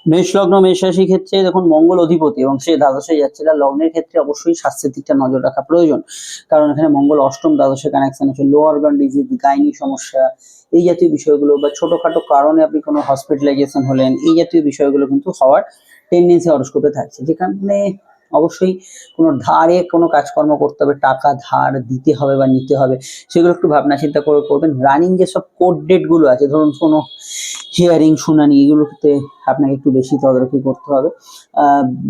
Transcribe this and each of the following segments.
মেষ লগ্ন মেষ রাশির ক্ষেত্রে দেখুন মঙ্গল অধিপতি এবং সে দ্বাদশে যাচ্ছে, লগ্নের ক্ষেত্রে অবশ্যই স্বাস্থ্যের দিকটা নজর রাখা প্রয়োজন। কারণ এখানে মঙ্গল অষ্টম দ্বাদশে কানেকশন আছে, লো অর্গান ডিজিজ, গাইনি সমস্যা, এই জাতীয় বিষয়গুলো বা ছোটখাটো কারণে আপনি কোনো হসপিটালাইজেশন হলেন, এই জাতীয় বিষয়গুলো কিন্তু হওয়ার টেন্ডেন্সি হরোস্কোপে থাকছে, যেখানে অবশ্যই কোনো ধারে কোনো কাজকর্ম করতে হবে, টাকা ধার দিতে হবে বা নিতে হবে, সেগুলো একটু ভাবনা চিন্তা করে করবেন। রানিং যেসব কোর্ট ডেট গুলো আছে, ধরুন কোনো হিয়ারিং শুনানি, এগুলোতে আপনাকে একটু বেশি তদারকি করতে হবে।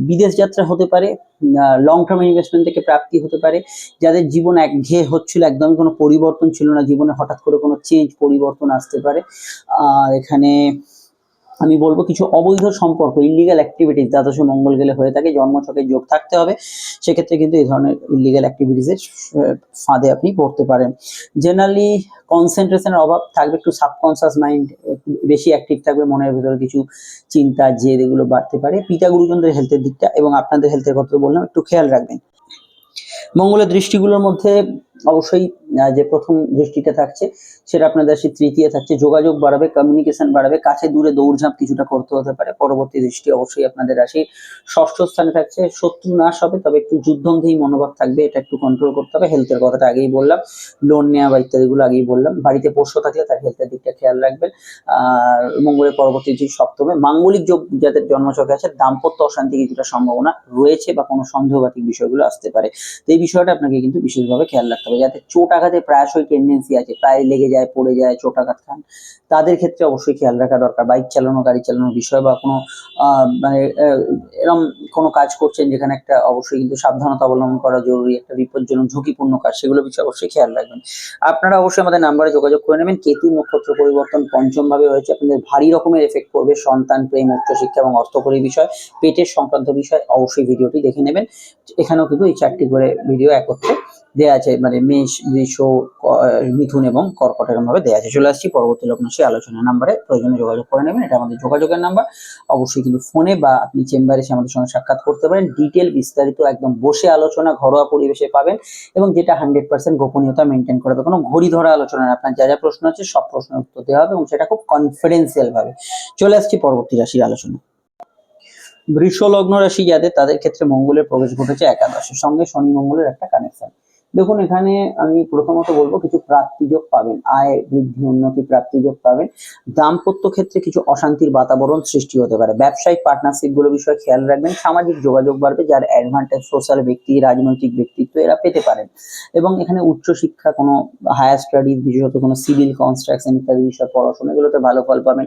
বিদেশ যাত্রা হতে পারে, লং টার্ম ইনভেস্টমেন্ট থেকে প্রাপ্তি হতে পারে। যাদের জীবন একঘেয়ে হচ্ছিল, একদমই কোনো পরিবর্তন ছিল না জীবনে, হঠাৎ করে কোনো চেঞ্জ পরিবর্তন আসতে পারে। আর এখানে আমি বলবো কিছু অবৈধ সম্পর্ক, ইলিগাল অ্যাক্টিভিটিস দ্বাদশে মঙ্গল গেলে হয়ে থাকে, জন্মছকে যোগ থাকতে হবে, সেক্ষেত্রে কিন্তু এই ধরনের ইলিগাল অ্যাক্টিভিটিসের ফাঁদে আপনি পড়তে পারেন। জেনারেলি কনসেন্ট্রেশনের অভাব থাকবে, একটু সাবকনসিয়াস মাইন্ড বেশি অ্যাক্টিভ থাকবে, মনের ভিতরে কিছু চিন্তা জেদ এগুলো বাড়তে পারে। পিতা গুরুজনদের হেলথের দিকটা এবং আপনাদের হেলথের কথা বললাম, একটু খেয়াল রাখবেন। মঙ্গলের দৃষ্টিগুলোর মধ্যে অবশ্যই যে প্রথম দৃষ্টিটা থাকছে সেটা আপনাদের রাশি তৃতীয় থাকছে, যোগাযোগ বাড়াবে, কমিউনিকেশন বাড়াবে, কাছে দূরে দৌড়ঝাঁপ কিছুটা করতে হতে পারে। পরবর্তী দৃষ্টি অবশ্যই আপনাদের রাশি ষষ্ঠ স্থানে থাকছে, শত্রু নাশ হবে, তবে একটু যুদ্ধংদেহী মনোভাব থাকবে, এটা একটু কন্ট্রোল করতে হবে। হেলথের কথাটা আগেই বললাম, লোন নেওয়া বা ইত্যাদিগুলো আগেই বললাম। বাড়িতে পোষ্য থাকলে তার হেলথের দিকটা খেয়াল রাখবেন। আর মঙ্গলের পরবর্তী যে সপ্তমে মাঙ্গলিক যোগ যাদের জন্মছকে আছে, দাম্পত্য অশান্তি কিছুটা সম্ভাবনা রয়েছে বা কোনো সন্দেহবাতিক বিষয়গুলো আসতে পারে। তো এই বিষয়টা আপনাকে কিন্তু বিশেষভাবে খেয়াল রাখতে হবে। যাতে চোট আঘাতে প্রায়শই টেন্ডেন্সি আছে, প্রায় লেগে যায়, পড়ে যায়, চোট আঘাত খান, তাদের ক্ষেত্রে অবশ্যই খেয়াল রাখা দরকার। বাইক চালানো, গাড়ি চালানোর বিষয় বা কোনো মানে এরকম কোনো কাজ করছেন যেখানে একটা অবশ্যই কিন্তু সাবধানতা অবলম্বন করা জরুরি, একটা বিপজ্জনক ঝুঁকিপূর্ণ কাজ, সেগুলো বিষয়ে অবশ্যই খেয়াল রাখবেন। আপনারা অবশ্যই আমাদের নাম্বারে যোগাযোগ করে নেবেন। কেতু নক্ষত্র পরিবর্তন পঞ্চম ভাবে হয়েছে, আপনাদের ভারী রকমের এফেক্ট করবে, সন্তান, প্রেম, উচ্চশিক্ষা এবং অর্থকরী বিষয়, পেটের সংক্রান্ত বিষয়, অবশ্যই ভিডিওটি দেখে নেবেন। এখানেও কিন্তু এই 4টি করে ভিডিও একত্রে দেয়া আছে, মানে মেষ, বৃষ, মিথুন এবং কর্কট এরকম ভাবে দেয়া আছে। চলে আসছি পরবর্তী লগ্ন সেই আলোচনা নাম্বারে, প্রয়োজনে যোগাযোগ করে নেবেন। এটা আমাদের যোগাযোগের নাম্বার। অবশ্যই কিন্তু ফোনে বা আপনি চেম্বারে এসে আমাদের সঙ্গে সাক্ষাৎ করতে পারেন। ডিটেল বিস্তারিত একদম বসে আলোচনা ঘরোয়া পরিবেশে পাবেন, এবং যেটা 100% গোপনীয়তা মেনটেন করবে। কোনো ঘড়ি ধরা আলোচনা না, আপনার যা যা প্রশ্ন আছে সব প্রশ্নের উত্তর দেওয়া হবে, এবং সেটা খুব কনফিডেন্সিয়াল ভাবে। চলে আসছি পরবর্তী রাশির আলোচনা। বৃষ লগ্ন রাশি যাদের, তাদের ক্ষেত্রে মঙ্গলের প্রবেশ ঘটেছে একাদশের সঙ্গে, শনি মঙ্গলের একটা কানেকশন। দেখুন এখানে আমি প্রথমত বলবো কিছু প্রাপ্তিযোগ পাবেন, আয় বৃদ্ধি উন্নতি প্রাপ্তিযোগ পাবেন। দাম্পত্য ক্ষেত্রে কিছু অশান্তির বাতাবরণ সৃষ্টি হতে পারে। ব্যবসায়িক পার্টনারশিপ গুলো বিষয়ে খেয়াল রাখবেন। সামাজিক যোগাযোগ বাড়বে, যার অ্যাডভান্টেজ সোশ্যাল ব্যক্তি, রাজনৈতিক ব্যক্তিত্ব এরা পেতে পারেন। এবং এখানে উচ্চশিক্ষা, কোনো হায়ার স্টাডিজ, বিশেষত কোনো সিভিল কনস্ট্রাকশন ইত্যাদি বিষয়ে পড়াশোনা, এগুলোতে ভালো ফল পাবেন।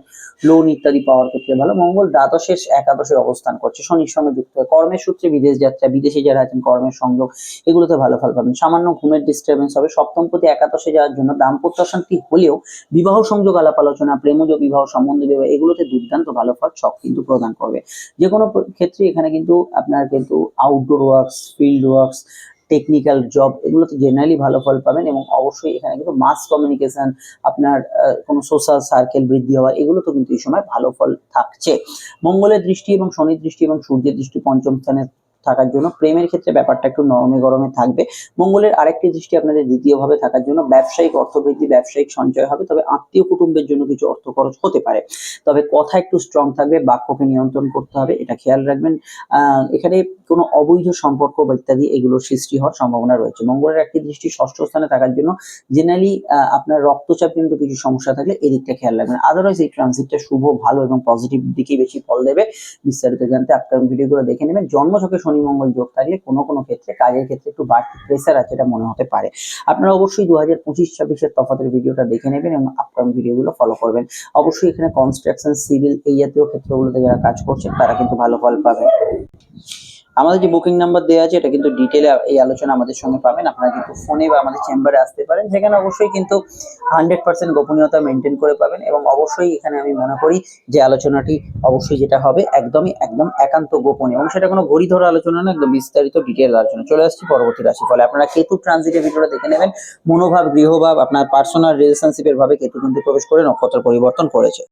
লোন ইত্যাদি পাওয়ার ক্ষেত্রে ভালো। মঙ্গল দ্বাদশে একাদশে অবস্থান করছে, শনির সঙ্গে যুক্ত হয়। কর্মের সূত্রে বিদেশ যাত্রা, বিদেশে যারা আছেন কর্মের সংযোগ, এগুলোতে ভালো ফল পাবেন। সামান্য ঘুমের ডিস্টারবেন্স হবে। সপ্তমপতি একাদশে যাওয়ার জন্য দাম্পত্য অশান্তি হলেও বিবাহ সংযোগ, আলাপ আলোচনা, প্রেমজ বিবাহ, সম্বন্ধ বিবাহ, এগুলোতে দুর্দান্ত ভালো ফল সব কিন্তু প্রদান করবে। যে কোনো ক্ষেত্রে এখানে কিন্তু আপনার কিন্তু outdoor works, field works, technical job, এগুলোতে জেনারেলি ভালো ফল পাবেন। এবং অবশ্যই এখানে কিন্তু মাস কমিউনিকেশন, আপনার কোনো সোশ্যাল সার্কেল বৃদ্ধি হওয়া, এগুলো তো কিন্তু এই সময় ভালো ফল থাকছে। মঙ্গলের দৃষ্টি এবং শনির দৃষ্টি এবং সূর্যের দৃষ্টি পঞ্চম স্থানে থাকার জন্য প্রেমের ক্ষেত্রে ব্যাপারটা একটু নরমে গরমে থাকবে। মঙ্গলের আরেকটি দৃষ্টি আপনাদের দ্বিতীয় ভাবে থাকার জন্য ব্যবসায়িক অর্থবৃদ্ধি, ব্যবসায়িক সঞ্চয় হবে, তবে আত্মীয় কুটুম্বের জন্য কিছু অর্থ খরচ হতে পারে। তবে কথা একটু স্ট্রং থাকবে, বাক্যকে নিয়ন্ত্রণ করতে হবে, এটা খেয়াল রাখবেন। এখানে কোনো অবৈধ সম্পর্ক বা ইত্যাদি এগুলোর সৃষ্টি হওয়ার সম্ভাবনা রয়েছে। মঙ্গলের একটি দৃষ্টি ষষ্ঠ স্থানে থাকার জন্য জেনারেলি আপনার রক্তচাপ কিন্তু কিছু সমস্যা থাকলে এদিকটা খেয়াল রাখবেন। আদারওয়াইজ এই ট্রানজিটটা শুভ, ভালো এবং পজিটিভ দিকেই বেশি ফল দেবে। বিস্তারিত জানতে আপকামিং ভিডিওগুলো দেখে নেবেন। জন্মছকে শনি মঙ্গল যোগ থাকলে কোনো কোনো ক্ষেত্রে কাজের ক্ষেত্রে একটু বাড়তি প্রেসার আছে, এটা মনে হতে পারে। আপনারা অবশ্যই 2025-26-এর তফাতের ভিডিওটা দেখে নেবেন এবং আপকামিং ভিডিওগুলো ফলো করবেন। অবশ্যই এখানে কনস্ট্রাকশন, সিভিল, এই জাতীয় ক্ষেত্রগুলোতে যারা কাজ করছেন তারা কিন্তু ভালো ফল পাবেন। আমাদের যে বুকিং নাম্বার দেওয়া আছে, এটা কিন্তু ডিটেলে এই আলোচনা আমাদের সঙ্গে পাবেন। আপনারা কিন্তু ফোনে বা আমাদের চেম্বারে আসতে পারেন, সেখানে অবশ্যই কিন্তু 100% গোপনীয়তা মেনটেন করে পাবেন। এবং অবশ্যই এখানে আমি মনে করি যে আলোচনাটি অবশ্যই যেটা হবে একদমই একদম একান্ত গোপনীয়, এবং সেটা কোনো ঘড়ি ধরা আলোচনা না, একদম বিস্তারিত ডিটেল আলোচনা। চলে আসছি পরবর্তী রাশি ফলে। আপনারা কেতু ট্রানজিটের ভিডিওটা দেখে নেবেন। মনোভাব, গৃহভাব, আপনার পার্সোনাল রিলেশনশিপের ভাবে কেতু কিন্তু প্রবেশ করে নক্ষত্র পরিবর্তন করেছে।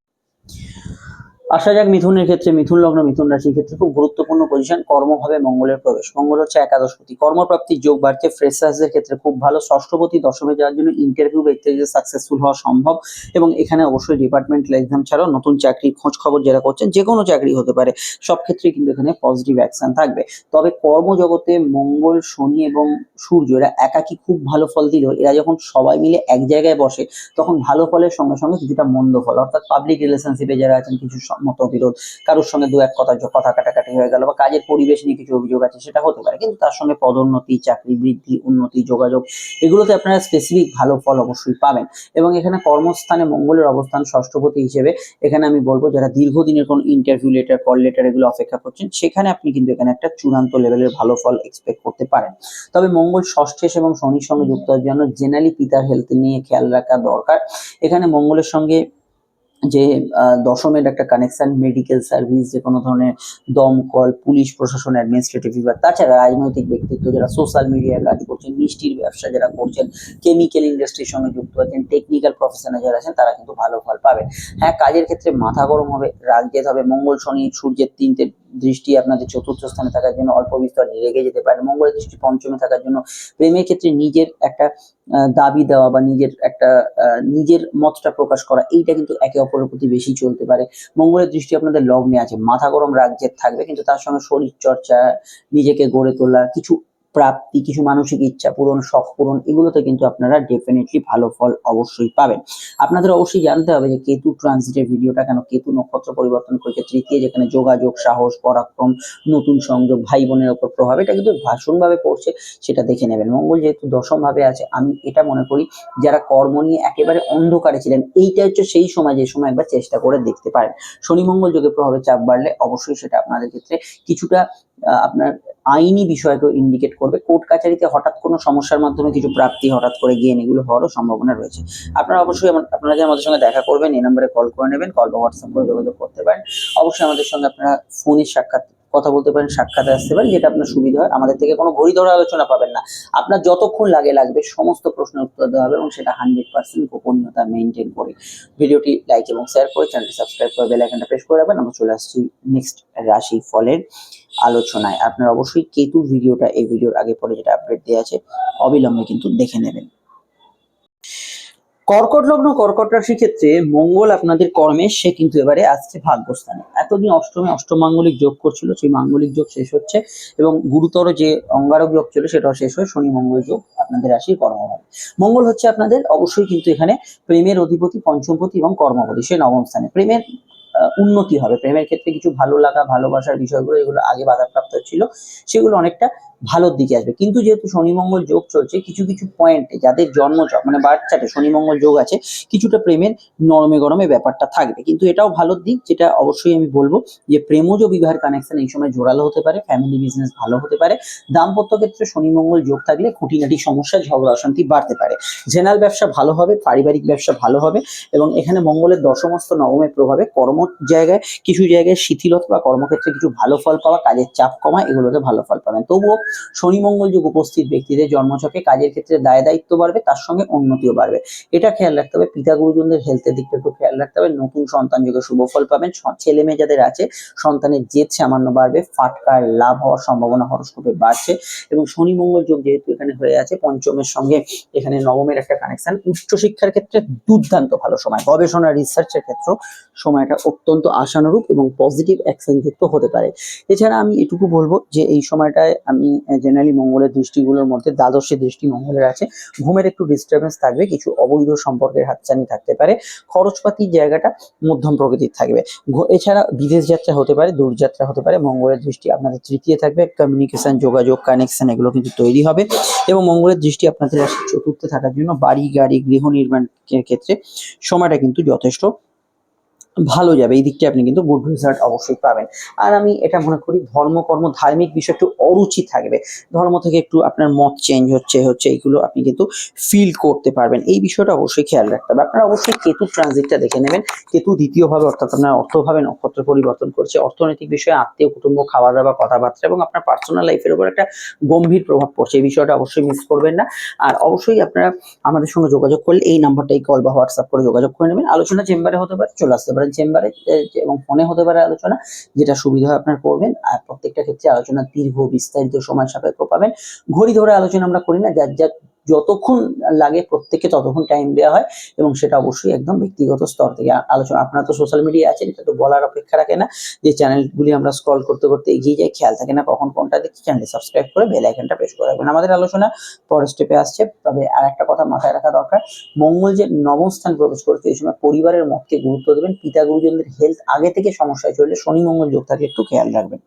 আসা যাক মিথুনের ক্ষেত্রে। মিথুন লগ্ন মিথুন রাশির ক্ষেত্রে খুব গুরুত্বপূর্ণ পজিশন, কর্মভাবে মঙ্গলের প্রবেশ। মঙ্গল হচ্ছে একাদশপতি, কর্মপ্রাপ্তির যোগ বাড়ছে। ফ্রেশার্সদের ক্ষেত্রে খুব ভালো। ষষ্ঠপতি দশমে যাওয়ার জন্য ইন্টারভিউ বা ইত্যাদিতে সাকসেসফুল হওয়া সম্ভব। এবং এখানে অবশ্যই ডিপার্টমেন্টাল এক্সাম ছাড়াও নতুন চাকরির খোঁজ খবর যারা করছেন, যে কোনো চাকরি হতে পারে, সব ক্ষেত্রেই কিন্তু এখানে পজিটিভ অ্যাকশন থাকবে। তবে কর্মজগতে মঙ্গল, শনি এবং সূর্য এরা একাকি খুব ভালো ফল দিলেও এরা যখন সবাই মিলে এক জায়গায় বসে তখন ভালো ফলের সঙ্গে সঙ্গে কিছুটা মন্দ ফল, অর্থাৎ পাবলিক রিলেশনশিপে যারা আছেন কিছু মতবিরোধ, কারোর সঙ্গে দু এক কথা কাটাকাটি হয়ে গেল, বা কাজের পরিবেশ নিয়ে কিছু অভিযোগ আছে, সেটা হতে পারে। কিন্তু তার সঙ্গে পদোন্নতি, চাকরি বৃদ্ধি, উন্নতি, যোগাযোগ, এগুলোতে আপনারা স্পেসিফিক ভালো ফল অবশ্যই পাবেন। এবং এখানে কর্মস্থানে মঙ্গলের অবস্থান ষষ্ঠপতি হিসেবে, এখানে আমি বলবো যারা দীর্ঘদিনের কোনো ইন্টারভিউ লেটার, কল লেটার এগুলো অপেক্ষা করছেন, সেখানে আপনি কিন্তু এখানে একটা চূড়ান্ত লেভেলের ভালো ফল এক্সপেক্ট করতে পারেন। তবে মঙ্গল ষষ্ঠেশ এবং শনির সঙ্গে যুক্ত হওয়ার জন্য জেনারেলি পিতার হেলথ নিয়ে খেয়াল রাখা দরকার। এখানে মঙ্গলের সঙ্গে যে দশমের একটা কানেকশন, মেডিকেল সার্ভিস, যে কোনো ধরনের দমকল, পুলিশ প্রশাসন, অ্যাডমিনিস্ট্রেটিভ বিভাগ, তাছাড়া রাজনৈতিক ব্যক্তিত্ব যারা সোশ্যাল মিডিয়ায় কাজ করছেন, মিষ্টির ব্যবসা যারা করছেন, কেমিক্যাল ইন্ডাস্ট্রির সঙ্গে যুক্ত আছেন, টেকনিক্যাল প্রফেশনে যারা আছেন, তারা কিন্তু ভালো ফল পাবেন। হ্যাঁ, কাজের ক্ষেত্রে মাথা গরম হবে, রাগ যেতে হবে। মঙ্গল শনি সূর্যের তিনটে দৃষ্টি আপনাদের চতুর্থ স্থানে থাকার জন্য অল্প বিস্তর রেগে যেতে পারে। মঙ্গলের দৃষ্টি পঞ্চমে থাকার জন্য প্রেমের ক্ষেত্রে নিজের একটা দাবি দেওয়া বা নিজের একটা নিজের মতটা প্রকাশ করা, এইটা কিন্তু একে অপরের প্রতি বেশি চলতে পারে। মঙ্গলের দৃষ্টি আপনাদের লগ্নে আছে, মাথা গরম, রাগ জেদ থাকবে, কিন্তু তার সঙ্গে শরীর চর্চা, নিজেকে গড়ে তোলা, কিছু প্রাপ্তি, কিছু মানসিক ইচ্ছা পূরণ, শখ পূরণ, এগুলোতে কিন্তু আপনারা ডেফিনেটলি ভালো ফল অবশ্যই পাবেন। আপনাদের অবশ্যই জানতে হবে যে কেতু ট্রানজিটের ভিডিওটা কেন, কেতু নক্ষত্র পরিবর্তন করেছে তৃতীয়, যেখানে যোগাযোগ, সাহস, পরাক্রম, নতুন সংযোগ, ভাই বোনের ওপর প্রভাব, এটা কিন্তু ভাবে পড়ছে, সেটা দেখে নেবেন। মঙ্গল যেহেতু দশম ভাবে আছে, আমি এটা মনে করি যারা কর্ম নিয়ে একেবারে অন্ধকারে ছিলেন, এইটা হচ্ছে সেই সময়, যে সময় একবার চেষ্টা করে দেখতে পারেন। শনি মঙ্গল যোগের প্রভাবে চাপ বাড়লে অবশ্যই সেটা আপনাদের ক্ষেত্রে কিছুটা আপনার আইনি বিষয়কে ইন্ডিকেট করবে। কোর্ট কাছারিতে হঠাৎ কোনো সমস্যার মাধ্যমে কিছু প্রাপ্তি, হঠাৎ করে গেইন, এগুলো হওয়ারও সম্ভাবনা রয়েছে। আপনারা অবশ্যই আপনারা যে আমাদের সঙ্গে দেখা করবেন, এই নম্বরে কল করে নেবেন, কল বা হোয়াটসঅ্যাপ করে যোগাযোগ করতে পারেন। অবশ্যই আমাদের সঙ্গে আপনারা ফোনের সাক্ষাৎ কথা বলতে পারেন, সাক্ষাতে আসতে পারেন, যেটা আপনার সুবিধা হয়। আমাদের থেকে কোনো ঘড়ি ধরা আলোচনা পাবেন না, আপনার যতক্ষণ লাগবে সমস্ত প্রশ্নের উত্তর দেওয়া হবে, এবং সেটা 100% গোপনীয়তা মেনটেন করে। ভিডিওটি লাইক এবং শেয়ার করে চ্যানেলটি সাবস্ক্রাইব করে বেল আইকনটা প্রেস করে রাখবেন। আমরা চলে আসছি নেক্সট রাশি ফলের আলোচনায়। আপনারা অবশ্যই কেতুর ভিডিওটা, এই ভিডিওর আগে পরে যেটা আপডেট দেওয়া আছে, অবিলম্বে কিন্তু দেখে নেবেন। কর্কট লগ্ন কর্কট রাশির ক্ষেত্রে মঙ্গল আপনাদের কর্মে, সে কিন্তু এবারে আসছে ভাগ্যস্থানে। এতদিন অষ্টমে অষ্টম মাঙ্গলিক যোগ করছিল, সেই মাঙ্গলিক যোগ শেষ হচ্ছে, এবং গুরুতর যে অঙ্গারক যোগ ছিল সেটাও শেষ হয়ে শনি মঙ্গল যোগ আপনাদের রাশির কর্মভাবে। মঙ্গল হচ্ছে আপনাদের অবশ্যই কিন্তু এখানে প্রেমের অধিপতি, পঞ্চমপতি এবং কর্মপতি, সে নবম স্থানে। প্রেমের উন্নতি হবে, প্রেমের ক্ষেত্রে কিছু ভালো লাগা, ভালোবাসার বিষয়গুলো, এগুলো আগে বাধাপ্রাপ্ত ছিল, সেগুলো অনেকটা ভালোর দিকে আসবে। কিন্তু যেহেতু শনি মঙ্গল যোগ চলছে, কিছু কিছু পয়েন্টে যাদের জন্মছক মানে বার্থ চার্টে শনি মঙ্গল যোগ আছে, কিছুটা প্রেমের নরমে গরমে ব্যাপারটা থাকবে। কিন্তু এটাও ভালোর দিক, যেটা অবশ্যই আমি বলবো যে প্রেমজ বিবাহের কানেকশন এই সময় জোরালো হতে পারে, ফ্যামিলি বিজনেস ভালো হতে পারে। দাম্পত্য ক্ষেত্রে শনি মঙ্গল যোগ থাকলে খুঁটিনাটি সমস্যা, ঝগড়া অশান্তি বাড়তে পারে। জেনারেল ব্যবসা ভালো হবে, পারিবারিক ব্যবসা ভালো হবে, এবং এখানে মঙ্গলের দশমস্ত নবমের প্রভাবে কর্ম জায়গায় কিছু জায়গায় শিথিলতা বা কর্মক্ষেত্রে কিছু ভালো ফল পাওয়া, কাজের চাপ কমা, এগুলোতে ভালো ফল পাবেন। তবুও শনি মঙ্গল যোগ উপস্থিত ব্যক্তিদের জন্মছকে কাজের ক্ষেত্রে দায় দায়িত্ব বাড়বে, তার সঙ্গে উন্নতিও বাড়বে। এটা খেয়াল রাখতে হবে। পিতা গুরুজনদের হেলথের দিকটা একটু খেয়াল রাখতে হবে। নতুন সন্তান যোগে শুভ ফল পাবেন। ছেলে মেয়ে যাদের আছে, সন্তানের জেদ সামান্য বাড়বে, ফাটকার লাভ হওয়ার সম্ভাবনা হরস্কোপে বাড়ছে। এবং শনি মঙ্গল যোগ যেহেতু এখানে হয়ে আছে, পঞ্চমের সঙ্গে এখানে নবমের একটা কানেকশন, উচ্চশিক্ষার ক্ষেত্রে দুর্দান্ত ভালো সময়। গবেষণা রিসার্চের ক্ষেত্রে সময়টা অত্যন্ত আশানুরূপ এবং পজিটিভ অ্যাকশন যুক্ত হতে পারে। এছাড়া আমি এটুকু বলবো যে এই সময়টায় আমি জেনারেলি মঙ্গলের দৃষ্টিগুলোর মধ্যে দ্বাদশের দৃষ্টি মঙ্গলের আছে, ঘুমের একটু ডিস্টারবেন্স থাকবে, কিছু অবৈধ সম্পর্কের হাতছানি থাকতে পারে, খরচপাতির জায়গাটা মধ্যম প্রকৃতির থাকবে। এছাড়া বিদেশ যাত্রা হতে পারে, দূরযাত্রা হতে পারে। মঙ্গলের দৃষ্টি আপনাদের তৃতীয় থাকবে, কমিউনিকেশন, যোগাযোগ, কানেকশন, এগুলো কিন্তু তৈরি হবে। এবং মঙ্গলের দৃষ্টি আপনাদের রাশির চতুর্থে থাকার জন্য বাড়ি, গাড়ি, গৃহ নির্মাণের ক্ষেত্রে সময়টা কিন্তু যথেষ্ট ভালো যাবে। এই দিকটা আপনি কিন্তু গুড রেজাল্ট অবশ্যই পাবেন। আর আমি এটা মনে করি ধর্ম, কর্ম, ধার্মিক বিষয় একটু অরুচি থাকবে, ধর্ম থেকে একটু আপনার মত চেঞ্জ হচ্ছে, এইগুলো আপনি কিন্তু ফিল করতে পারবেন। এই বিষয়টা অবশ্যই খেয়াল রাখতে হবে। আপনারা অবশ্যই কেতু ট্রানজিটটা দেখে নেবেন। কেতু দ্বিতীয়ভাবে, অর্থাৎ আপনার অর্থভাবে নক্ষত্র পরিবর্তন করছে। অর্থনৈতিক বিষয়ে, আত্মীয় কুটুম্ব, খাওয়া দাওয়া, কথাবার্তা এবং আপনার পার্সোনাল লাইফের উপর একটা গম্ভীর প্রভাব পড়ছে। এই বিষয়টা অবশ্যই মিস করবেন না। আর অবশ্যই আপনারা আমাদের সঙ্গে যোগাযোগ করলে এই নাম্বারটাই কল বা হোয়াটসঅ্যাপ করে যোগাযোগ করে নেবেন। আলোচনা চেম্বারে হতে পারে, চলে আসতে পারে। পারেন চেম্বারে, এবং ফোনে হতে পারে আলোচনা, যেটা সুবিধা হয় আপনার করবেন। আর প্রত্যেকটা ক্ষেত্রে আলোচনা দীর্ঘ বিস্তারিত সময় সাপেক্ষ পাবেন। ঘড়ি ধরে আলোচনা আমরা করি না, যার যার যতক্ষণ লাগে প্রত্যেককে ততক্ষণ টাইম দেওয়া হয়, এবং সেটা অবশ্যই একদম ব্যক্তিগত স্তর থেকে আলোচনা। আপনারা তো সোশ্যাল মিডিয়ায় আছেন, এটা তো বলার অপেক্ষা রাখে না যে চ্যানেলগুলি আমরা স্ক্রল করতে করতে এগিয়ে যাই, খেয়াল থাকে না কখন কোনটা দেখছি। চ্যানেলটি সাবস্ক্রাইব করে বেল আইকনটা প্রেস করে রাখবেন। আমাদের আলোচনা পরের স্টেপে আসছে। তবে আর একটা কথা মাথায় রাখা দরকার, মঙ্গল যে নবম স্থান প্রবেশ করেছে এই সময় পরিবারের মতকে গুরুত্ব দেবেন। পিতা গুরুজনদের হেলথ আগে থেকে সমস্যায় চললে শনি মঙ্গল যোগ থাকলে একটু খেয়াল রাখবেন।